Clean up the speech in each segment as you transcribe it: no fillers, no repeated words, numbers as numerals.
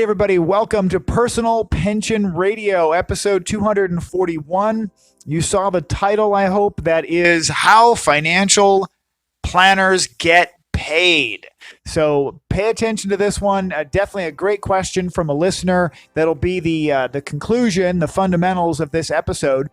right, everybody, welcome to Personal Pension Radio, episode 241. You saw the title, I hope, that is How Financial Planners Get Paid. So pay attention to this one. Definitely a great question from a listener. That'll be the conclusion, the fundamentals of this episode.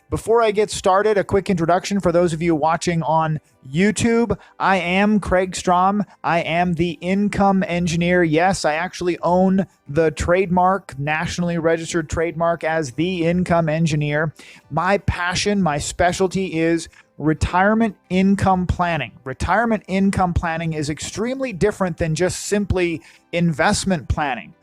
Before I get started, a quick introduction for those of you watching on YouTube. I am Craig Strom. I am the income engineer. Yes, I actually own the trademark, nationally registered trademark as the income engineer. My passion, my specialty is retirement income planning. Retirement income planning is extremely different than just simply investment planning.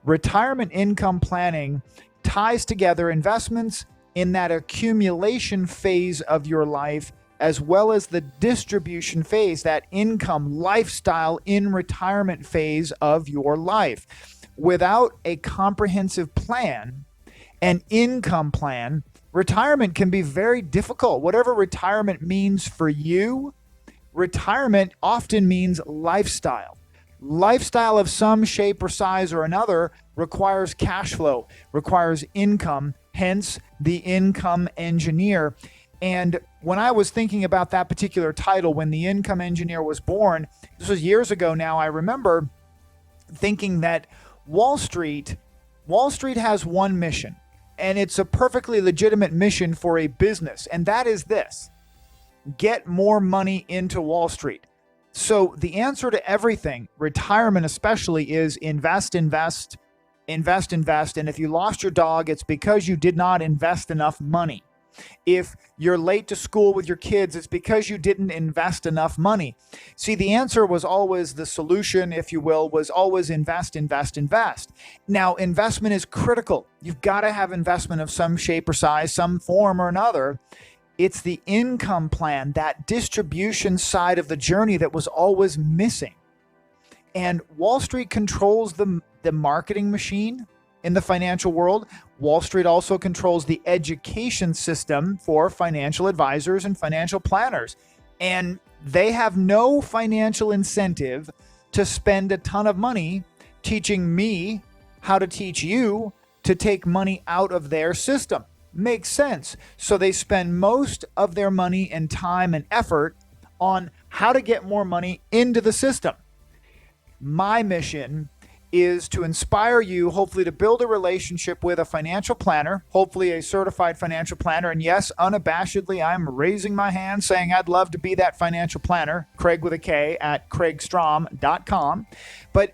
Retirement income planning ties together investments in that accumulation phase of your life, as well as the distribution phase, that income lifestyle in retirement phase of your life. Without a comprehensive plan, an income plan, retirement can be very difficult. Whatever retirement means for you, retirement often means lifestyle. Lifestyle of some shape or size or another requires cash flow, requires income, hence the income engineer. And when I was thinking about that particular title, when the income engineer was born, this was years ago now, I remember thinking that Wall Street has one mission, and it's a perfectly legitimate mission for a business, and that is this: get more money into Wall Street. So the answer to everything, retirement especially, is invest. And if you lost your dog, it's because you did not invest enough money. If you're late to school with your kids, it's because you didn't invest enough money. See, the answer was always, the solution, if you will, was always invest. Now, investment is critical. You've got to have investment of some shape or size, some form or another. It's the income plan, that distribution side of the journey that was always missing. And Wall Street controls the marketing machine in the financial world. Wall Street also controls the education system for financial advisors and financial planners. And they have no financial incentive to spend a ton of money teaching me how to teach you to take money out of their system. Makes sense. So they spend most of their money and time and effort on how to get more money into the system. My mission is to inspire you, hopefully, to build a relationship with a financial planner, hopefully a certified financial planner. And yes, unabashedly, I'm raising my hand saying I'd love to be that financial planner, Craig with a K at craigstrom.com. But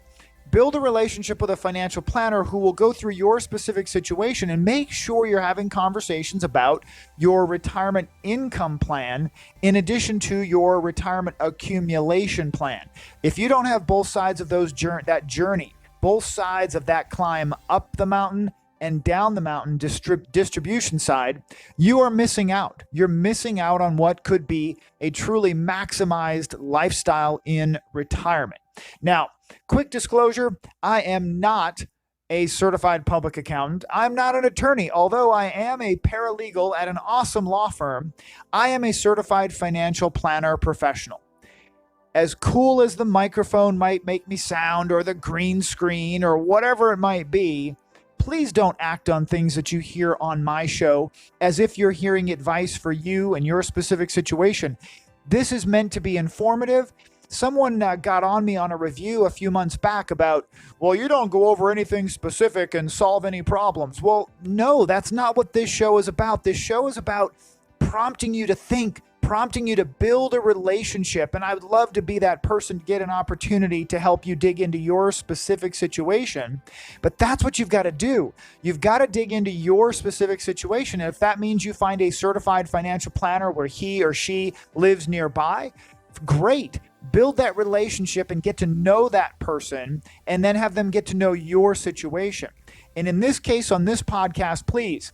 build a relationship with a financial planner who will go through your specific situation and make sure you're having conversations about your retirement income plan in addition to your retirement accumulation plan. If you don't have both sides of that journey, both sides of that climb up the mountain and down the mountain distribution side, you are missing out. You're missing out on what could be a truly maximized lifestyle in retirement. Now, quick disclosure, I am not a certified public accountant. I'm not an attorney, although I am a paralegal at an awesome law firm. I am a certified financial planner professional. As cool as the microphone might make me sound, or the green screen, or whatever it might be, please don't act on things that you hear on my show as if you're hearing advice for you and your specific situation. This is meant to be informative. Someone got on me on a review a few months back about, well, you don't go over anything specific and solve any problems. Well, no, that's not what this show is about. This show is about prompting you to think, prompting you to build a relationship. And I would love to be that person to get an opportunity to help you dig into your specific situation. But that's what you've got to do. You've got to dig into your specific situation. And if that means you find a certified financial planner where he or she lives nearby, great. Build that relationship and get to know that person, and then have them get to know your situation. And in this case, on this podcast, please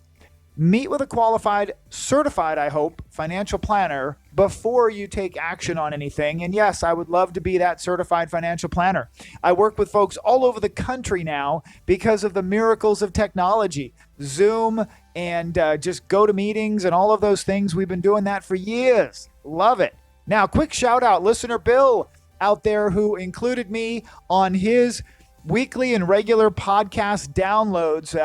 meet with a qualified, certified, I hope, financial planner before you take action on anything. And yes, I would love to be that certified financial planner. I work with folks all over the country now because of the miracles of technology, Zoom, and just go to meetings and all of those things. We've been doing that for years. Love it. Now, quick shout out, listener Bill out there, who included me on his weekly and regular podcast downloads.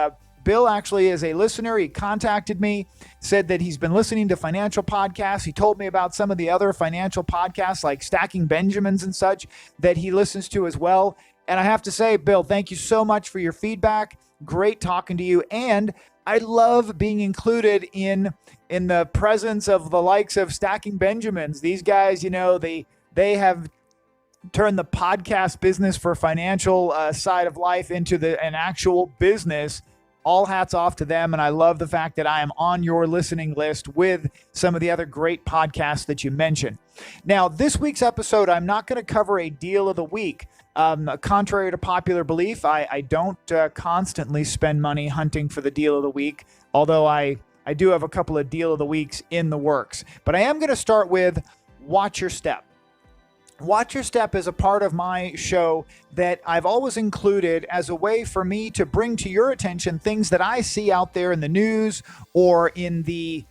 Bill actually is a listener. He contacted me, said that he's been listening to financial podcasts. He told me about some of the other financial podcasts like Stacking Benjamins and such that he listens to as well. And I have to say, Bill, thank you so much for your feedback. Great talking to you. And I love being included in the presence of the likes of Stacking Benjamins. These guys, they have turned the podcast business for financial side of life into an actual business. All hats off to them, and I love the fact that I am on your listening list with some of the other great podcasts that you mentioned. Now, this week's episode, I'm not going to cover a deal of the week. Contrary to popular belief, I don't constantly spend money hunting for the deal of the week, although I do have a couple of deal of the weeks in the works. But I am going to start with Watch Your Step. Watch Your Step is a part of my show that I've always included as a way for me to bring to your attention things that I see out there in the news or in the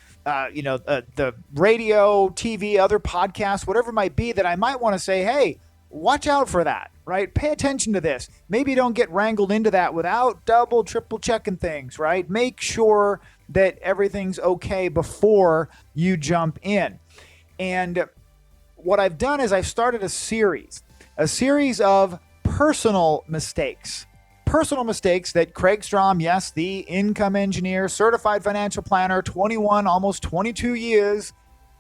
radio, TV, other podcasts, whatever it might be, that I might want to say, hey, watch out for that, right? Pay attention to this. Maybe don't get wrangled into that without double, triple checking things, right? Make sure that everything's okay before you jump in. And what I've done is I've started a series of personal mistakes that Craig Strom, yes, the income engineer, certified financial planner, 21, almost 22 years.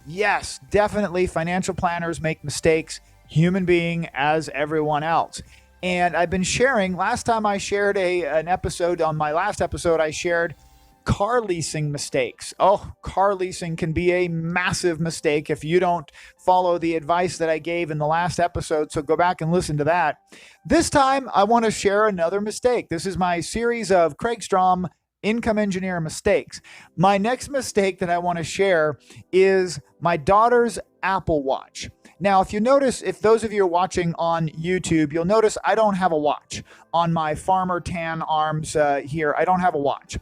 Yes, definitely financial planners make mistakes, human being as everyone else. And I've been sharing, last time I shared an episode, on my last episode, I shared car leasing mistakes. Oh, car leasing can be a massive mistake if you don't follow the advice that I gave in the last episode. So go back and listen to that. This time, I want to share another mistake. This is my series of Craig Strom income engineer mistakes. My next mistake that I want to share is my daughter's Apple Watch. Now, if you notice, if those of you are watching on YouTube, you'll notice I don't have a watch on my Farmer Tan arms here. I don't have a watch.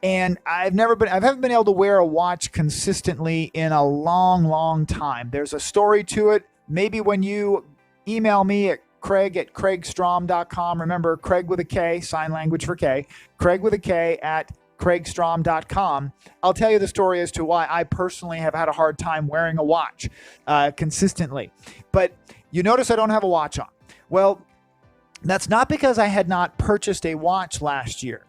And I haven't been able to wear a watch consistently in a long, long time. There's a story to it. Maybe when you email me at craig@craigstrom.com, remember Craig with a K, sign language for K, Craig with a K at craigstrom.com, I'll tell you the story as to why I personally have had a hard time wearing a watch consistently. But you notice I don't have a watch on. Well, that's not because I had not purchased a watch last year.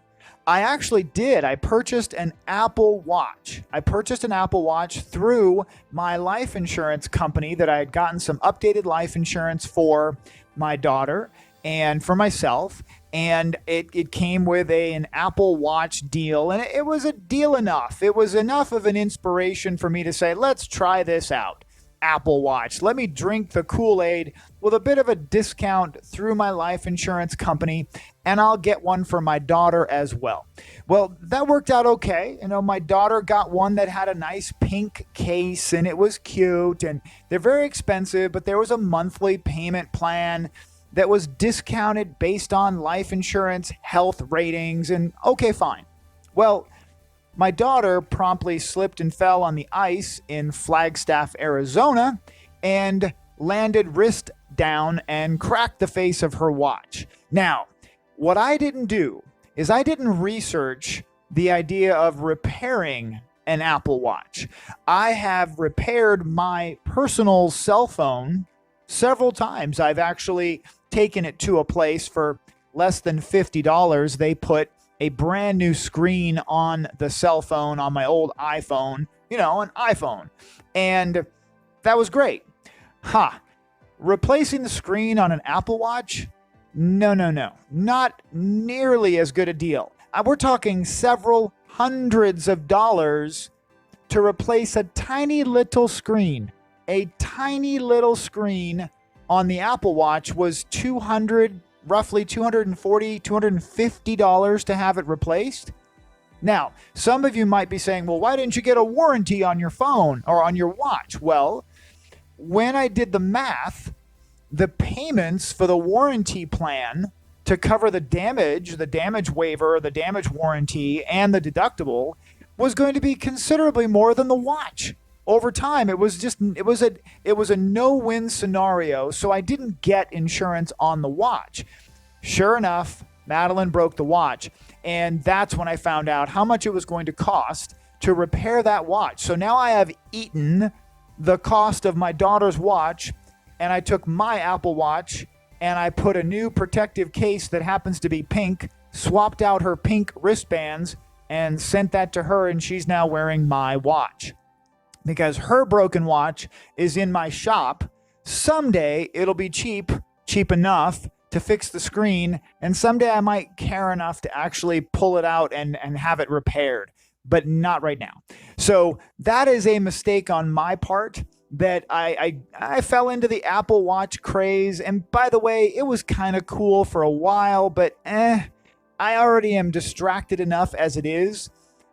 I actually did. I purchased an Apple Watch. I purchased an Apple Watch through my life insurance company that I had gotten some updated life insurance for my daughter and for myself. And it came with an Apple Watch deal. And it was a deal enough. It was enough of an inspiration for me to say, let's try this out. Apple Watch. Let me drink the Kool-Aid with a bit of a discount through my life insurance company, and I'll get one for my daughter as well. Well, that worked out okay. My daughter got one that had a nice pink case, and it was cute, and they're very expensive, but there was a monthly payment plan that was discounted based on life insurance health ratings, and okay, fine. Well, my daughter promptly slipped and fell on the ice in Flagstaff, Arizona, and landed wrist down and cracked the face of her watch. Now, what I didn't do is I didn't research the idea of repairing an Apple Watch. I have repaired my personal cell phone several times. I've actually taken it to a place for less than $50. They put a brand new screen on the cell phone on my old iPhone, an iPhone. And that was great. Replacing the screen on an Apple Watch? No. Not nearly as good a deal. We're talking several hundreds of dollars to replace a tiny little screen. A tiny little screen on the Apple Watch was roughly $240, $250 to have it replaced. Now, some of you might be saying, well, why didn't you get a warranty on your phone or on your watch? Well, when I did the math, the payments for the warranty plan to cover the damage waiver, the damage warranty, and the deductible was going to be considerably more than the watch. Over time, it was a no-win scenario, so I didn't get insurance on the watch. Sure enough, Madeline broke the watch. And that's when I found out how much it was going to cost to repair that watch. So now I have eaten the cost of my daughter's watch, and I took my Apple Watch and I put a new protective case that happens to be pink, swapped out her pink wristbands, and sent that to her, and she's now wearing my watch. Because her broken watch is in my shop. Someday it'll be cheap enough to fix the screen, and someday I might care enough to actually pull it out and have it repaired, but not right now. So that is a mistake on my part, that I fell into the Apple Watch craze. And by the way, it was kind of cool for a while, but I already am distracted enough as it is.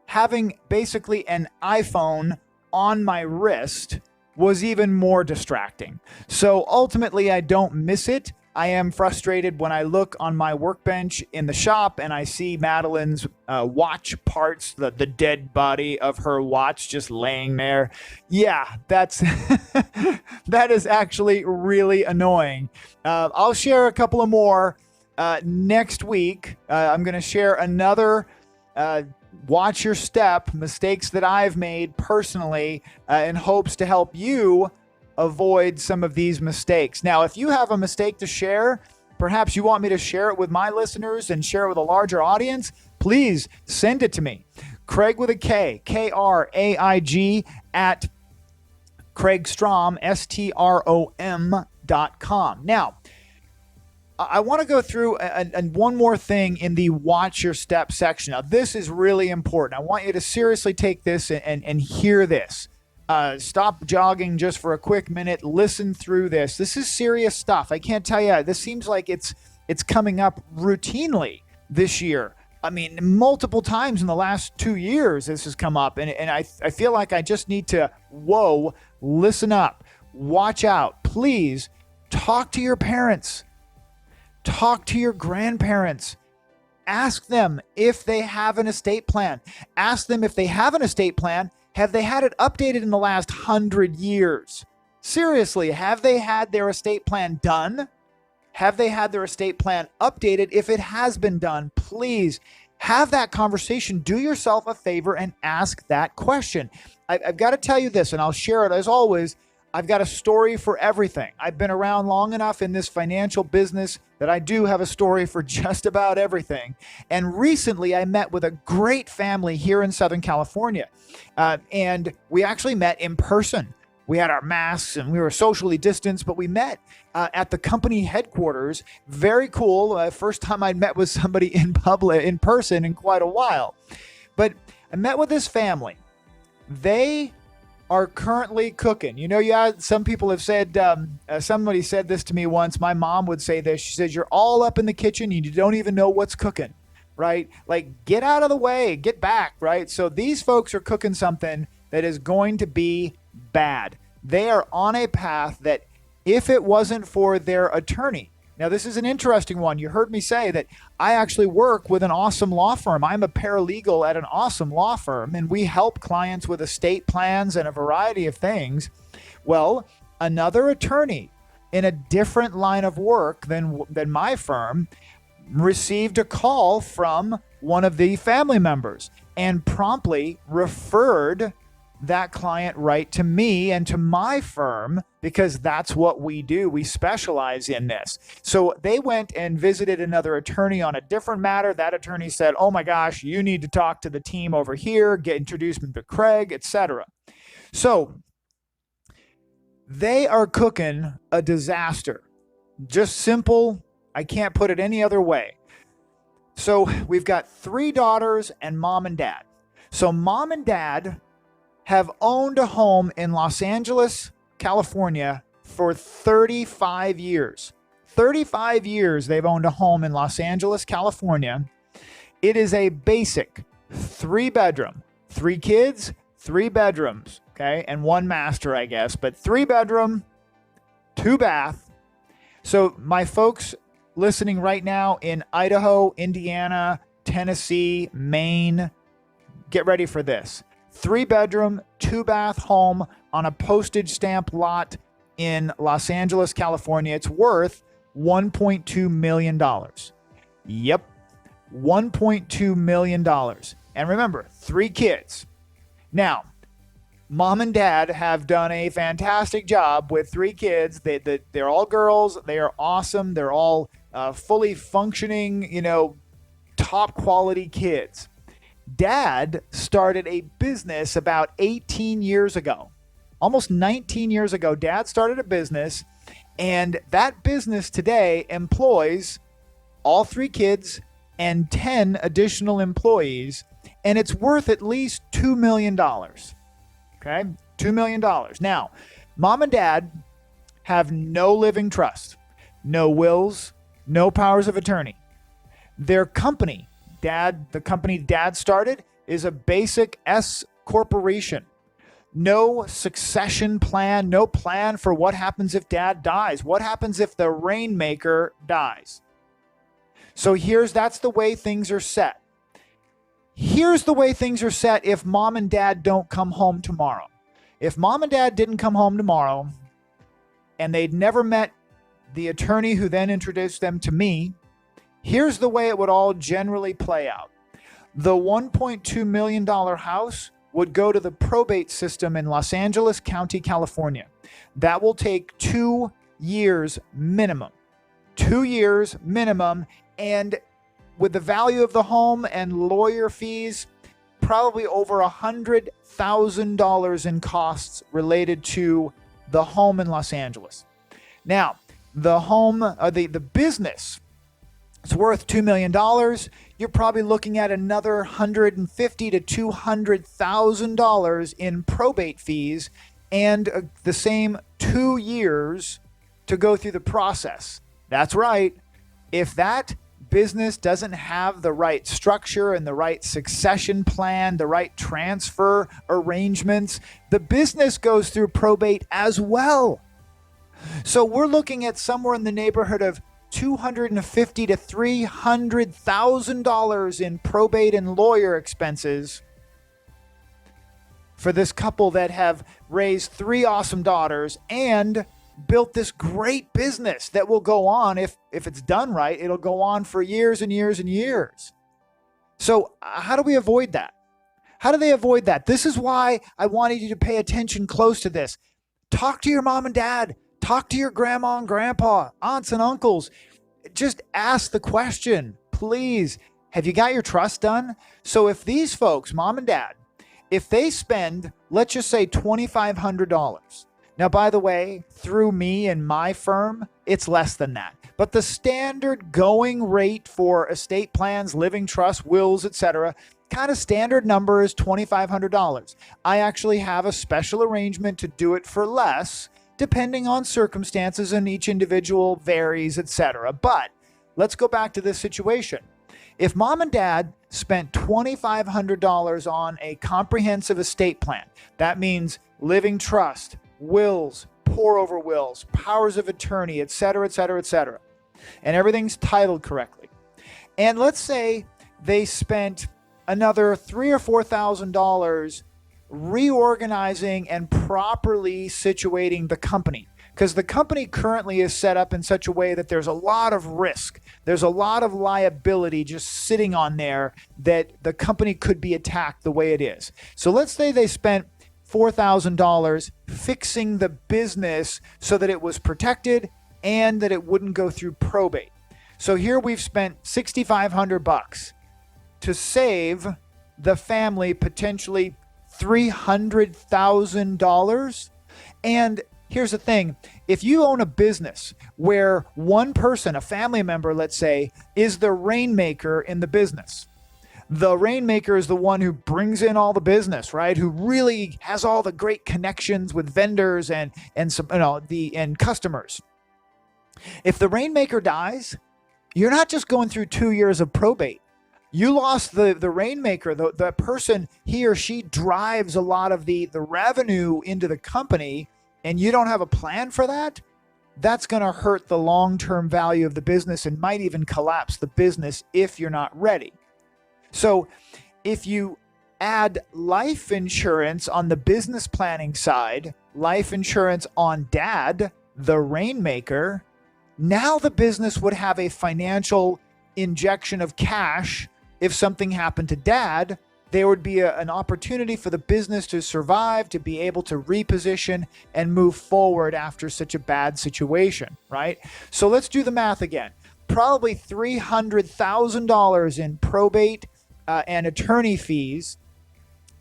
Having basically an iPhone on my wrist was even more distracting. So ultimately, I don't miss it. I am frustrated when I look on my workbench in the shop and I see Madeline's watch parts, the dead body of her watch just laying there. Yeah, that's that is actually really annoying. I'll share a couple of more next week. I'm going to share another watch your step mistakes that I've made personally in hopes to help you avoid some of these mistakes. Now, if you have a mistake to share, perhaps you want me to share it with my listeners and share it with a larger audience, please send it to me. Craig with a K, Kraig at Craigstrom, STROM.com. Now, I want to go through and one more thing in the watch your step section. Now, this is really important. I want you to seriously take this and hear this. Stop jogging just for a quick minute. Listen through this. This is serious stuff. I can't tell you. This seems like it's coming up routinely this year. I mean, multiple times in the last 2 years, this has come up. And I feel like I just need to, listen up. Watch out. Please talk to your parents. Talk to your grandparents. Ask them if they have an estate plan. Ask them if they have an estate plan. Have they had it updated in the last 100 years? Seriously, have they had their estate plan done? Have they had their estate plan updated? If it has been done, please have that conversation. Do yourself a favor and ask that question. I've got to tell you this, and I'll share it as always. I've got a story for everything. I've been around long enough in this financial business that I do have a story for just about everything. And recently I met with a great family here in Southern California. And we actually met in person. We had our masks and we were socially distanced, but we met at the company headquarters. Very cool. First time I'd met with somebody in person in quite a while. But I met with this family. They are currently cooking. You know, some people have said, somebody said this to me once. My mom would say this. She says, you're all up in the kitchen and you don't even know what's cooking, right? Like, get out of the way, get back, right? So these folks are cooking something that is going to be bad. They are on a path that if it wasn't for their attorney, now this is an interesting one. You heard me say that I actually work with an awesome law firm. I'm a paralegal at an awesome law firm, and we help clients with estate plans and a variety of things. Well, another attorney in a different line of work than my firm received a call from one of the family members and promptly referred that client right to me and to my firm, because that's what we do. We specialize in this. So they went and visited another attorney on a different matter. That attorney said, oh my gosh, you need to talk to the team over here, introduce me to Craig, etc. So they are cooking a disaster. Just simple. I can't put it any other way. So we've got 3 daughters and mom and dad. So mom and dad have owned a home in Los Angeles, California for 35 years. 35 years they've owned a home in Los Angeles, California. It is a basic 3-bedroom, 3 kids, 3 bedrooms, okay? And 1 master, I guess, but 3-bedroom, 2 bath. So my folks listening right now in Idaho, Indiana, Tennessee, Maine, get ready for this. 3-bedroom, 2-bath home on a postage stamp lot in Los Angeles, California. It's worth $1.2 million. Yep, $1.2 million. And remember, 3 kids. Now, mom and dad have done a fantastic job with 3 kids. They're all girls. They are awesome. They're all fully functioning, top quality kids. Dad started a business about 18 years ago. Almost 19 years ago, Dad started a business, and that business today employs all 3 kids and 10 additional employees, and it's worth at least $2 million. Okay? $2 million. Now, mom and dad have no living trust, no wills, no powers of attorney. Their company, the company dad started, is a basic S corporation. No succession plan, no plan for what happens if dad dies. What happens if the rainmaker dies? So that's the way things are set. Here's the way things are set if mom and dad don't come home tomorrow. If mom and dad didn't come home tomorrow and they'd never met the attorney who then introduced them to me, here's the way it would all generally play out. The $1.2 million house would go to the probate system in Los Angeles County, California. That will take 2 years minimum. 2 years minimum. And with the value of the home and lawyer fees, probably over $100,000 in costs related to the home in Los Angeles. Now, the home, the business, it's worth $2 million. You're probably looking at another $150,000 to $200,000 in probate fees and the same 2 years to go through the process. That's right. If that business doesn't have the right structure and the right succession plan, the right transfer arrangements, the business goes through probate as well. So we're looking at somewhere in the neighborhood of $250,000 to $300,000 in probate and lawyer expenses for this couple that have raised 3 awesome daughters and built this great business that will go on. If it's done right, it'll go on for years and years and years. So how do we avoid that? How do they avoid that? This is why I wanted you to pay attention close to this. Talk to your mom and dad. Talk to your grandma and grandpa, aunts and uncles. Just ask the question, please. Have you got your trust done? So if these folks, mom and dad, if they spend, let's just say $2,500. Now, by the way, through me and my firm, it's less than that. But the standard going rate for estate plans, living trusts, wills, etc., kind of standard number is $2,500. I actually have a special arrangement to do it for less, depending on circumstances, and each individual varies, etc. But let's go back to this situation. If mom and dad spent $2,500 on a comprehensive estate plan, that means living trust, wills, pour over wills, powers of attorney, etc., etc., etc., and everything's titled correctly. And let's say they spent another $3,000 or $4,000 reorganizing and properly situating the company, because the company currently is set up in such a way that there's a lot of risk. There's a lot of liability just sitting on there that the company could be attacked the way it is. So let's say they spent $4,000 fixing the business so that it was protected and that it wouldn't go through probate. So here we've spent $6,500 to save the family potentially $300,000. And here's the thing. If you own a business where one person, a family member, let's say, is the rainmaker in the business, the rainmaker is the one who brings in all the business, right? Who really has all the great connections with vendors and customers. If the rainmaker dies, you're not just going through 2 years of probate. You lost the rainmaker, the person, he or she drives a lot of the revenue into the company, and you don't have a plan for that. That's going to hurt the long-term value of the business and might even collapse the business if you're not ready. So if you add life insurance on the business planning side, life insurance on dad, the rainmaker, now the business would have a financial injection of cash if something happened to dad. There would be an opportunity for the business to survive, to be able to reposition and move forward after such a bad situation, right? So let's do the math again. Probably $300,000 in probate and attorney fees.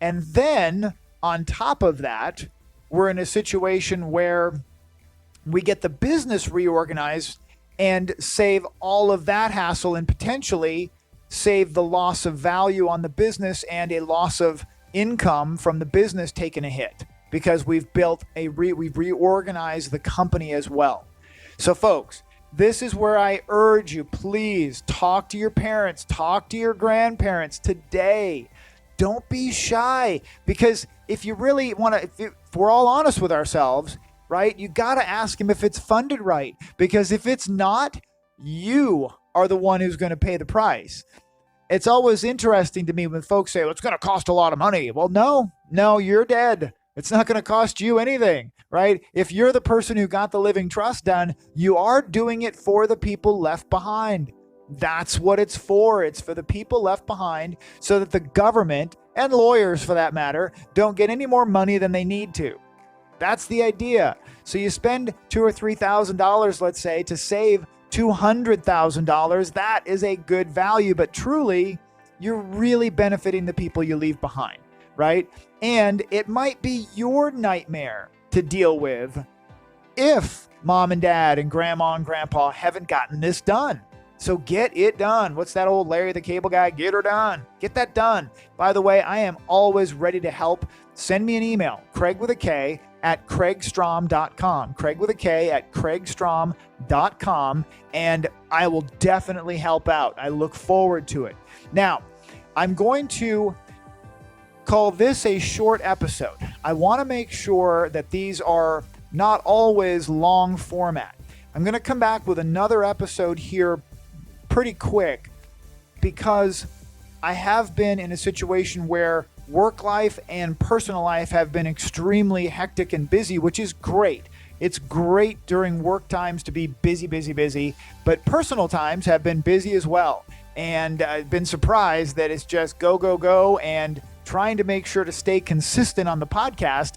And then on top of that, we're in a situation where we get the business reorganized and save all of that hassle and potentially save the loss of value on the business and a loss of income from the business taking a hit because we've reorganized the company as well. So folks, this is where I urge you, please talk to your parents, talk to your grandparents today. Don't be shy, because if you really want to, if we're all honest with ourselves, right, you got to ask them if it's funded right, because if it's not, you are the one who's going to pay the price. It's always interesting to me when folks say, well, it's going to cost a lot of money. Well, no, you're dead. It's not going to cost you anything, right? If you're the person who got the living trust done, you are doing it for the people left behind. That's what it's for. It's for the people left behind so that the government and lawyers, for that matter, don't get any more money than they need to. That's the idea. So you spend $2,000 or $3,000, let's say, to save $200,000. That is a good value, but truly, you're really benefiting the people you leave behind, right? And it might be your nightmare to deal with if mom and dad and grandma and grandpa haven't gotten this done. So get it done. What's that old Larry the Cable Guy? Get her done. Get that done. By the way, I am always ready to help. Send me an email, Craig with a K at craigstrom.com. Craig with a K at craigstrom.com. And I will definitely help out. I look forward to it. Now, I'm going to call this a short episode. I want to make sure that these are not always long format. I'm going to come back with another episode here pretty quick because I have been in a situation where work life and personal life have been extremely hectic and busy, which is great. It's great during work times to be busy, but personal times have been busy as well. And I've been surprised that it's just go, and trying to make sure to stay consistent on the podcast.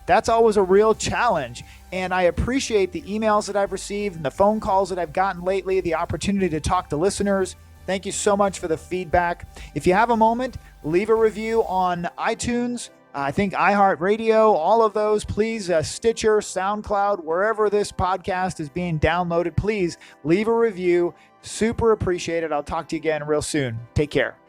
That's always a real challenge. And I appreciate the emails that I've received and the phone calls that I've gotten lately, the opportunity to talk to listeners. Thank you so much for the feedback. If you have a moment, leave a review on iTunes, I think iHeartRadio, all of those. Please, Stitcher, SoundCloud, wherever this podcast is being downloaded, please leave a review. Super appreciate it. I'll talk to you again real soon. Take care.